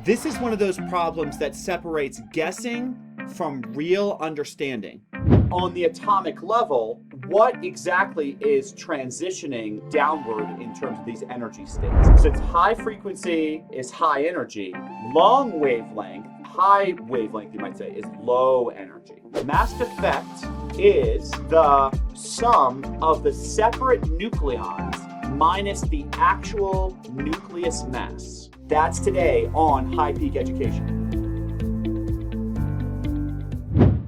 This is one of those problems that separates guessing from real understanding. On the atomic level, what exactly is transitioning downward in terms of these energy states? So it's high frequency is high energy. Long wavelength, high wavelength you might say, is low energy. Mass defect is the sum of the separate nucleons minus the actual nucleus mass. That's today on High Peak Education.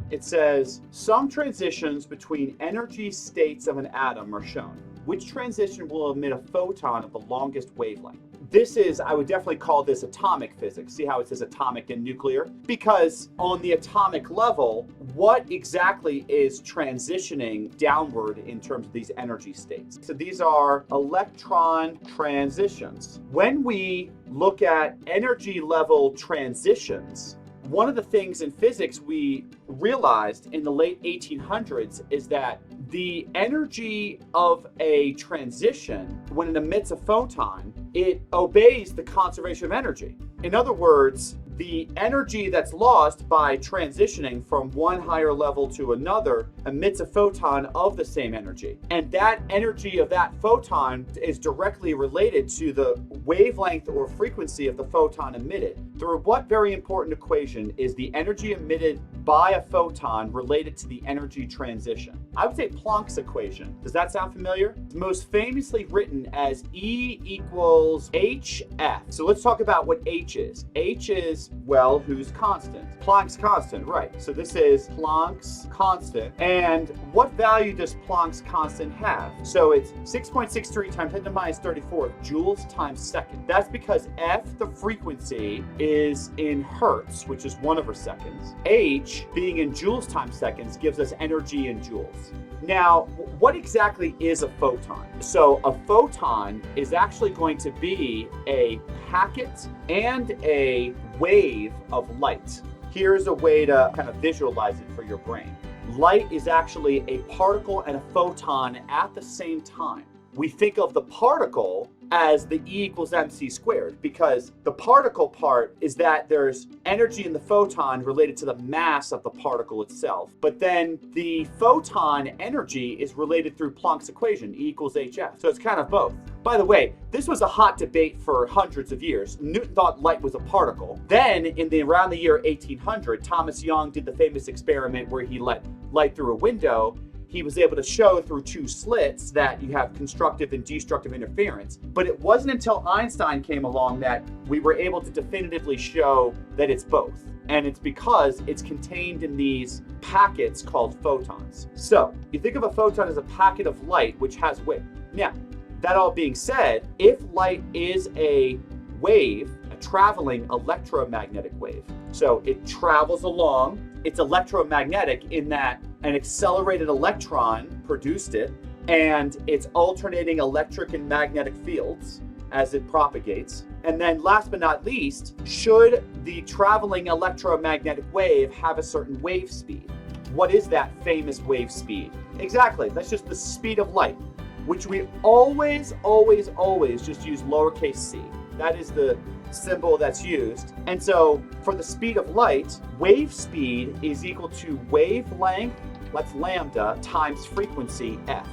It says, some transitions between energy states of an atom are shown. Which transition will emit a photon of the longest wavelength? This is, I would definitely call this atomic physics. See how it says atomic and nuclear? Because on the atomic level, what exactly is transitioning downward in terms of these energy states? So these are electron transitions. When we look at energy level transitions, one of the things in physics we realized in the late 1800s is that the energy of a transition, when it emits a photon, it obeys the conservation of energy. In other words, the energy that's lost by transitioning from one higher level to another emits a photon of the same energy. And that energy of that photon is directly related to the wavelength or frequency of the photon emitted. Through what very important equation is the energy emitted by a photon related to the energy transition? I would say Planck's equation. Does that sound familiar? It's most famously written as E equals hf. So let's talk about what h is. H is, well, whose constant? Planck's constant, right. So this is Planck's constant. And what value does Planck's constant have? So it's 6.63 times 10 to the minus 34 joules times second. That's because f, the frequency, is in hertz, which is 1/seconds. H, being in joules times seconds, gives us energy in joules. Now, what exactly is a photon? So a photon is actually going to be a packet and a wave of light. Here's a way to kind of visualize it for your brain. Light is actually a particle and a photon at the same time. We think of the particle as the E equals mc squared, because the particle part is that there's energy in the photon related to the mass of the particle itself. But then the photon energy is related through Planck's equation, E equals hf. So it's kind of both. By the way, this was a hot debate for hundreds of years. Newton thought light was a particle. Then around the year 1800, Thomas Young did the famous experiment where he let light through a window. He was able to show through two slits that you have constructive and destructive interference. But it wasn't until Einstein came along that we were able to definitively show that it's both. And it's because it's contained in these packets called photons. So you think of a photon as a packet of light which has weight. Now, that all being said, if light is a wave, a traveling electromagnetic wave, so it travels along, it's electromagnetic in that an accelerated electron produced it, and it's alternating electric and magnetic fields as it propagates. And then last but not least, should the traveling electromagnetic wave have a certain wave speed? What is that famous wave speed? Exactly, that's just the speed of light, which we always just use lowercase c. That is the symbol that's used. And so for the speed of light, wave speed is equal to wavelength, that's lambda, times frequency f.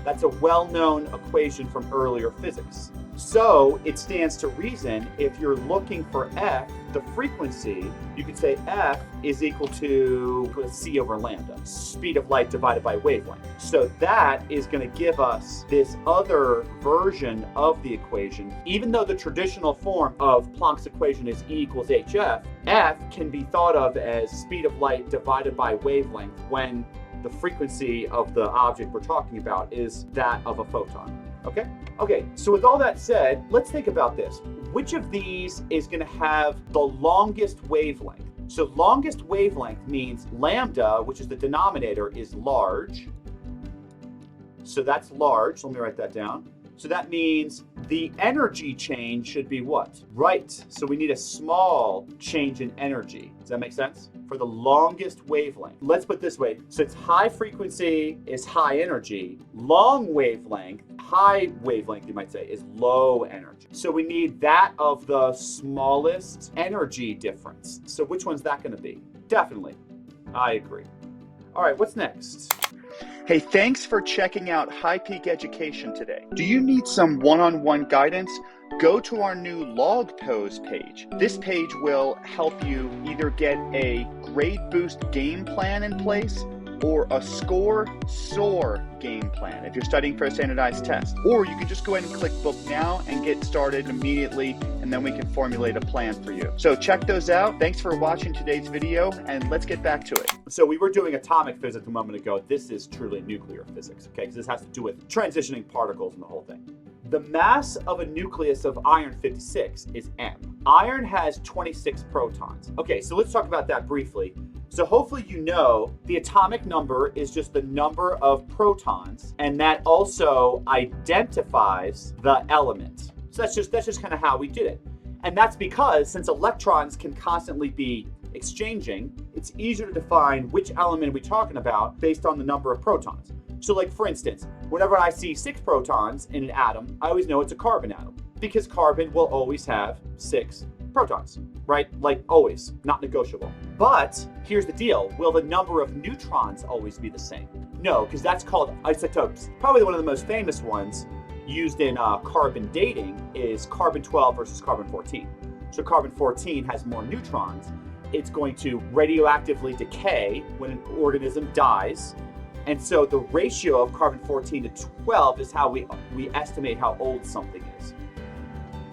That's a well-known equation from earlier physics. So it stands to reason if you're looking for f, the frequency, you could say f is equal to c over lambda, speed of light divided by wavelength. So that is going to give us this other version of the equation. Even though the traditional form of Planck's equation is E equals hf, f can be thought of as speed of light divided by wavelength when the frequency of the object we're talking about is that of a photon. Okay, so with all that said, let's think about this. Which of these is going to have the longest wavelength? So longest wavelength means lambda, which is the denominator, is large. So that's large. Let me write that down. So that means the energy change should be what? Right. So we need a small change in energy. Does that make sense? For the longest wavelength. Let's put it this way. Since high frequency is high energy, long wavelength, high wavelength you might say, is low energy. So we need that of the smallest energy difference. So which one's that going to be? Definitely. I agree. All right, what's next? Hey, thanks for checking out High Peak Education today. Do you need some one-on-one guidance? Go to our new log pose page. This page will help you either get a grade boost game plan in place or a soar game plan if you're studying for a standardized test. Or you can just go ahead and click book now and get started immediately, and then we can formulate a plan for you. So check those out. Thanks for watching today's video, and let's get back to it. So we were doing atomic physics a moment ago. This is truly nuclear physics, okay? Because this has to do with transitioning particles and the whole thing. The mass of a nucleus of iron 56 is M. Iron has 26 protons. Okay, so let's talk about that briefly. So hopefully you know the atomic number is just the number of protons, and that also identifies the element. So that's just kind of how we did it. And that's because since electrons can constantly be exchanging, it's easier to define which element we're talking about based on the number of protons. So like for instance, whenever I see 6 protons in an atom, I always know it's a carbon atom because carbon will always have 6 protons, right? Like always, not negotiable. But here's the deal. Will the number of neutrons always be the same? No, because that's called isotopes. Probably one of the most famous ones used in carbon dating is carbon-12 versus carbon-14. So carbon-14 has more neutrons. It's going to radioactively decay when an organism dies. And so the ratio of carbon-14 to 12 is how we estimate how old something is.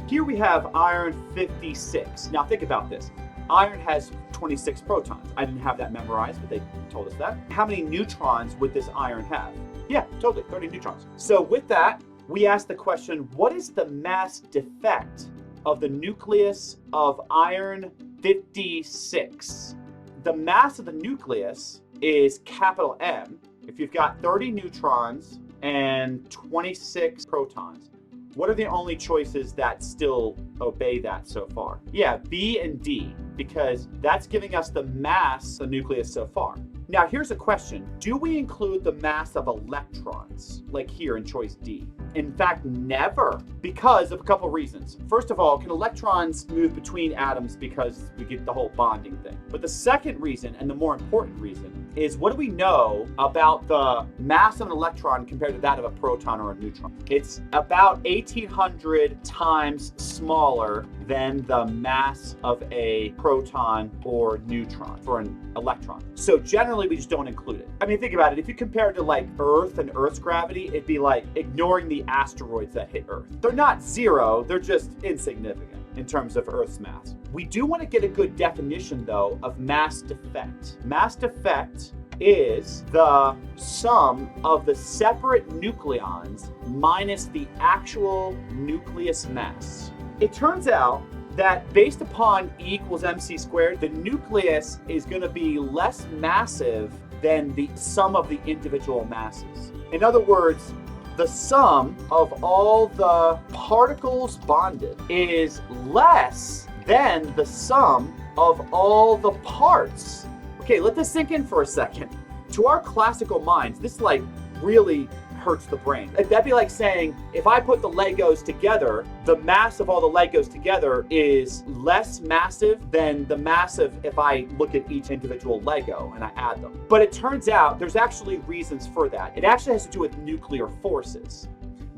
Here we have iron 56. Now think about this. Iron has 26 protons. I didn't have that memorized, but they told us that. How many neutrons would this iron have? Yeah, totally, 30 neutrons. So with that, we asked the question, what is the mass defect of the nucleus of iron 56? The mass of the nucleus is capital M. If you've got 30 neutrons and 26 protons, what are the only choices that still obey that so far? Yeah, B and D, because that's giving us the mass of the nucleus so far. Now here's a question. Do we include the mass of electrons, like here in choice D? In fact, never, because of a couple reasons. First of all, can electrons move between atoms because we get the whole bonding thing? But the second reason, and the more important reason, is what do we know about the mass of an electron compared to that of a proton or a neutron? It's about 1,800 times smaller than the mass of a proton or neutron for an electron. So generally, we just don't include it. I mean, think about it. If you compare it to like Earth and Earth's gravity, it'd be like ignoring the asteroids that hit Earth. They're not zero, they're just insignificant in terms of Earth's mass. We do want to get a good definition, though, of mass defect. Mass defect is the sum of the separate nucleons minus the actual nucleus mass. It turns out that based upon E equals mc squared, the nucleus is going to be less massive than the sum of the individual masses. In other words, the sum of all the particles bonded is less than the sum of all the parts. Okay, let this sink in for a second. To our classical minds, this like really hurts the brain. That'd be like saying, if I put the Legos together, the mass of all the Legos together is less massive than the mass of if I look at each individual Lego and I add them. But it turns out there's actually reasons for that. It actually has to do with nuclear forces.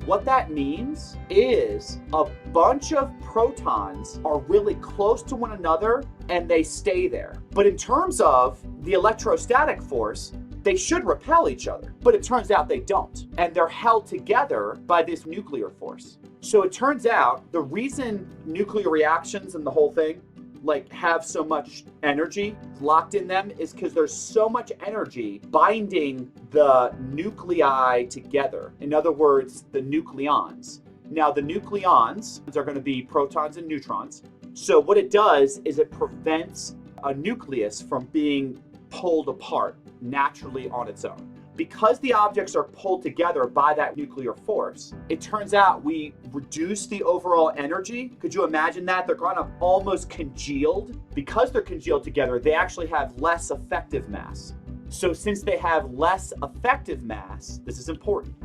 What that means is a bunch of protons are really close to one another and they stay there. But in terms of the electrostatic force, they should repel each other, but it turns out they don't. And they're held together by this nuclear force. So it turns out the reason nuclear reactions and the whole thing like have so much energy locked in them is because there's so much energy binding the nuclei together. In other words, the nucleons. Now the nucleons are going to be protons and neutrons. So what it does is it prevents a nucleus from being pulled apart naturally on its own. because the objects are pulled together by that nuclear force, it turns out we reduce the overall energy. Could you imagine that? They're kind of almost congealed. Because they're congealed together, they actually have less effective mass. So since they have less effective mass, this is important,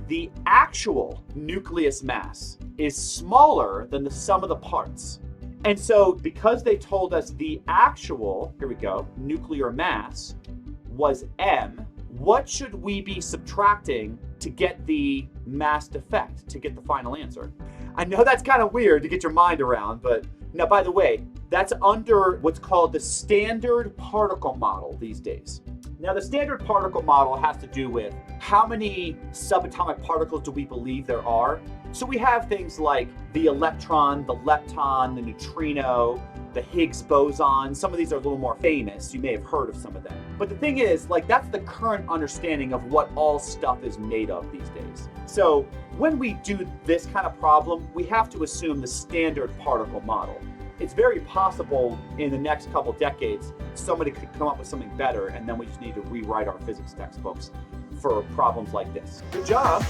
the actual nucleus mass is smaller than the sum of the parts. And so because they told us the actual, here we go, nuclear mass was m, what should we be subtracting to get the mass defect, to get the final answer? I know that's kind of weird to get your mind around, but now, by the way, that's under what's called the standard particle model these days. Now, the standard particle model has to do with how many subatomic particles do we believe there are. So we have things like the electron, the lepton, the neutrino, the Higgs boson. Some of these are a little more famous. You may have heard of some of them. But the thing is, like, that's the current understanding of what all stuff is made of these days. So when we do this kind of problem, we have to assume the standard particle model. It's very possible in the next couple decades, somebody could come up with something better, and then we just need to rewrite our physics textbooks for problems like this. Good job.